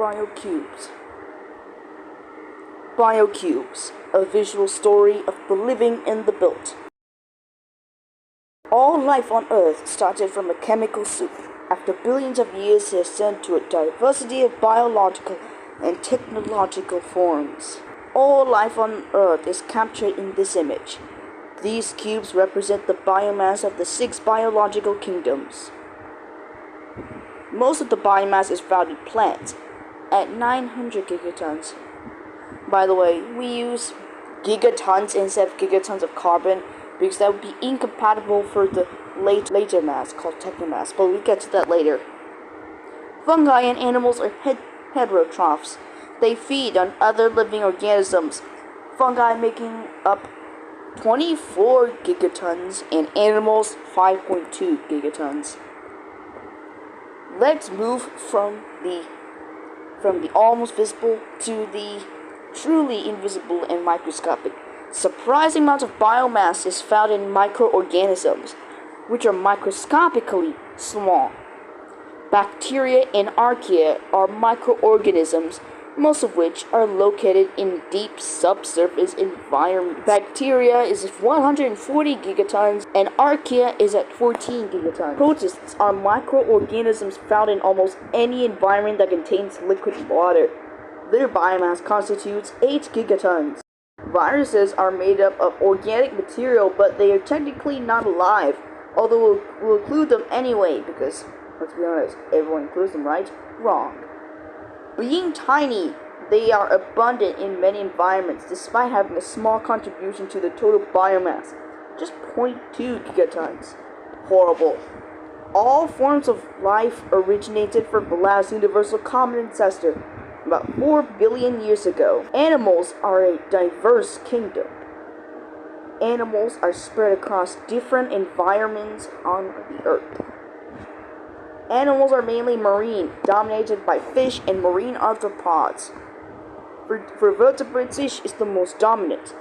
Biocubes. Biocubes, a visual story of the living and the built. All life on Earth started from a chemical soup. After billions of years, it has turned to a diversity of biological and technological forms. All life on Earth is captured in this image. These cubes represent the biomass of the 6 biological kingdoms. Most of the biomass is found in plants, at 900 gigatons. By the way, we use gigatons instead of gigatons of carbon because that would be incompatible for the later mass called Technomass, but we'll get to that later. Fungi and animals are heterotrophs. They feed on other living organisms, fungi making up 24 gigatons and animals 5.2 gigatons. Let's move from the almost visible to the truly invisible and microscopic. Surprising amounts of biomass is found in microorganisms, which are microscopically small. Bacteria and archaea are microorganisms, most of which are located in deep subsurface environments. Bacteria is at 140 gigatons and archaea is at 14 gigatons. Protists are microorganisms found in almost any environment that contains liquid water. Their biomass constitutes 8 gigatons. Viruses are made up of organic material, but they are technically not alive, although we'll include them anyway because, let's be honest, everyone includes them, right? Wrong. Being tiny, they are abundant in many environments, despite having a small contribution to the total biomass, just 0.2 gigatons. Horrible. All forms of life originated from the last universal common ancestor, about 4 billion years ago. Animals are a diverse kingdom. Animals are spread across different environments on the Earth. Animals are mainly marine, dominated by fish and marine arthropods. For vertebrates, fish is the most dominant,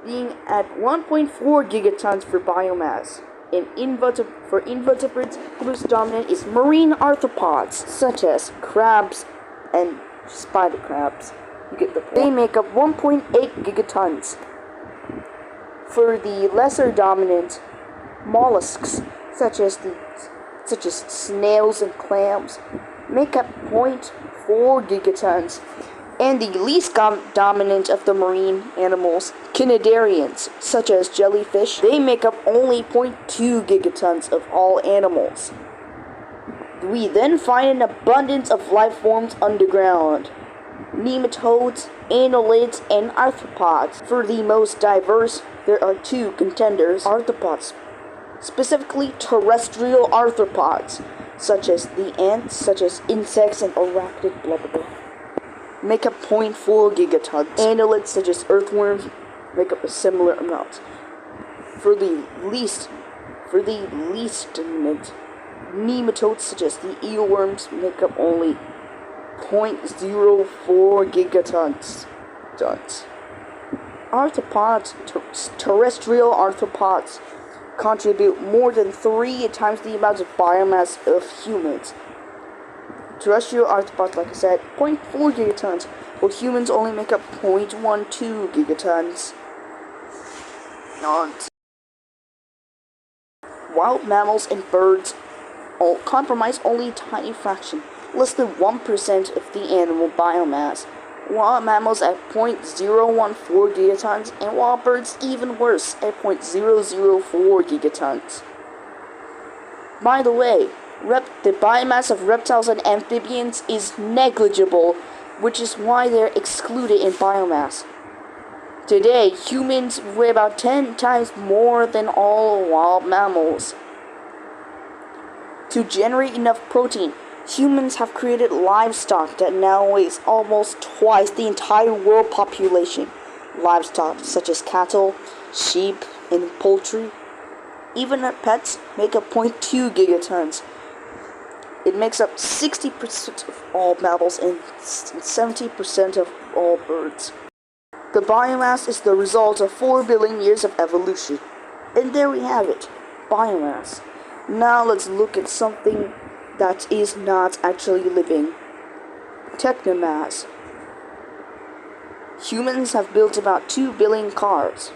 being at 1.4 gigatons for biomass. For invertebrates, the most dominant is marine arthropods, such as crabs and spider crabs. You get the point. They make up 1.8 gigatons. For the lesser dominant, molluscs, such as snails and clams, make up 0.4 gigatons. And the least dominant of the marine animals, Cnidarians, such as jellyfish, they make up only 0.2 gigatons of all animals. We then find an abundance of life forms underground. Nematodes, Annelids, and Arthropods. For the most diverse, there are 2 contenders, Arthropods, specifically terrestrial arthropods, such as the ants, such as insects and arachnid blah blah blah, make up 0.4 gigatons. Annelids, such as earthworms, make up a similar amount. For the least dominant, nematodes, such as the eelworms, make up only 0.04 gigatons. Arthropods, terrestrial arthropods, contribute more than 3 times the amount of biomass of humans. Terrestrial arthropods, like I said, 0.4 gigatons, while humans only make up 0.12 gigatons. Wild mammals and birds all comprise only a tiny fraction, less than 1% of the animal biomass. Wild mammals at 0.014 gigatons, and wild birds even worse at 0.004 gigatons. By the way, the biomass of reptiles and amphibians is negligible, which is why they're excluded in biomass. Today, humans weigh about 10 times more than all wild mammals. To generate enough protein, humans have created livestock that now weighs almost twice the entire world population. Livestock such as cattle, sheep, and poultry. Even our pets make up 0.2 gigatons. It makes up 60% of all mammals and 70% of all birds. The biomass is the result of 4 billion years of evolution. And there we have it, biomass. Now let's look at something that is not actually living. Technomass. Humans have built about 2 billion cars.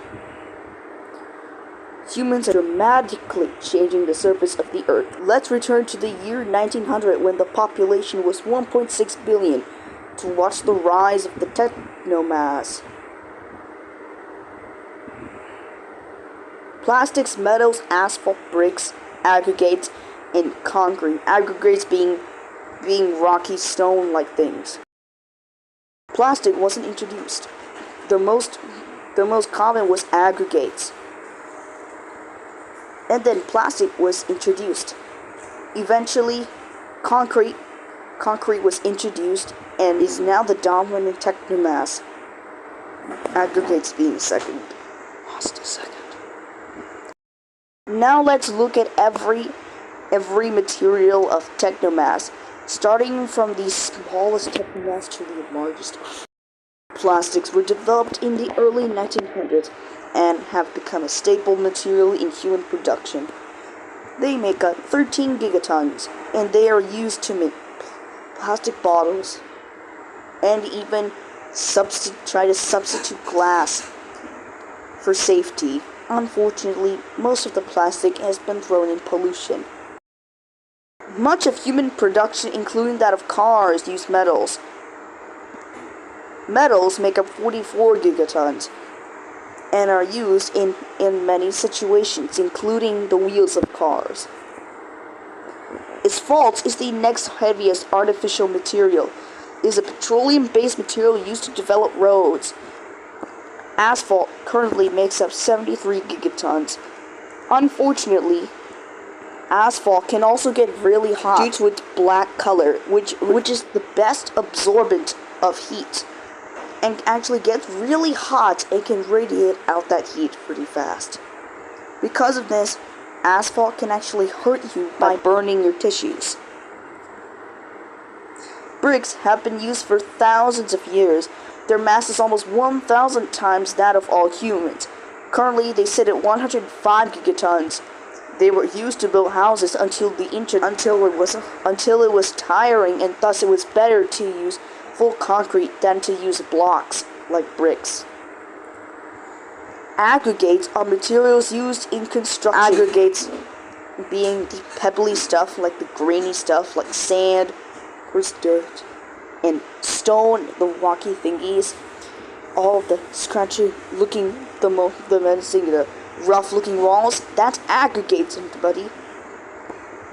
Humans are dramatically changing the surface of the Earth. Let's return to the year 1900 when the population was 1.6 billion to watch the rise of the Technomass. Plastics, metals, asphalt, bricks, aggregates, and concrete. Aggregates being rocky stone-like things. Plastic wasn't introduced. The most common was aggregates. And then plastic was introduced. Eventually, concrete was introduced and is now the dominant technomass. Aggregates being second. Lost a second. Now let's look at every material of technomass, starting from the smallest technomass to the largest. Plastics were developed in the early 1900s and have become a staple material in human production. They make up 13 gigatons, and they are used to make plastic bottles, and even try to substitute glass for safety. Unfortunately, most of the plastic has been thrown in pollution. Much of human production, including that of cars, use metals. Metals make up 44 gigatons and are used in many situations, including the wheels of cars. Asphalt is the next heaviest artificial material. It is a petroleum-based material used to develop roads. Asphalt currently makes up 73 gigatons. Unfortunately, asphalt can also get really hot due to its black color, which is the best absorbent of heat, and actually gets really hot and can radiate out that heat pretty fast. Because of this, asphalt can actually hurt you by burning your tissues. Bricks have been used for thousands of years. Their mass is almost 1,000 times that of all humans. Currently, they sit at 105 gigatons. They were used to build houses until it was tiring, and thus it was better to use full concrete than to use blocks like bricks. Aggregates are materials used in construction. Aggregates being the pebbly stuff, like the grainy stuff, like sand, or dirt, and stone, the rocky thingies, all of the scratchy looking, the menacing, the rough looking walls, that's aggregates, buddy.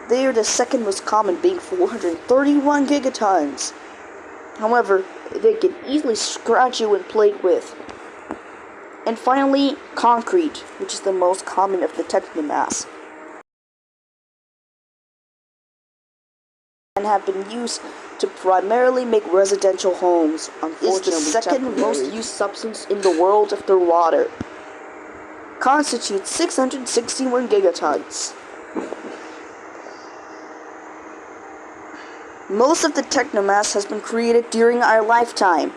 They are the second most common, being 431 gigatons. However, they can easily scratch you when played with. And finally, concrete, which is the most common of the technomass, and have been used to primarily make residential homes. Unfortunately, is the second most used substance in the world after water. Constitutes 661 gigatons. Most of the technomass has been created during our lifetime.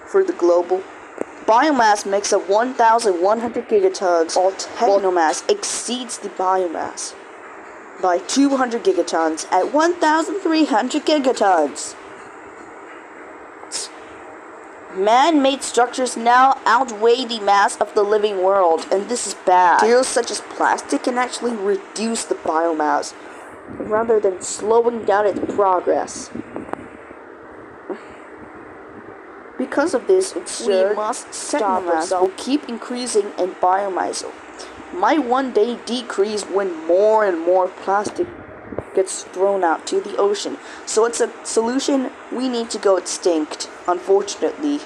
For the global, biomass makes up 1,100 gigatons, while technomass exceeds the biomass by 200 gigatons at 1,300 gigatons. Man-made structures now outweigh the mass of the living world, and this is bad. Materials such as plastic can actually reduce the biomass, rather than slowing down its progress. Because of this, we must stop it. Will keep increasing, and biomass might one day decrease when more and more plastic gets thrown out to the ocean. So it's a solution. We need to go extinct, unfortunately.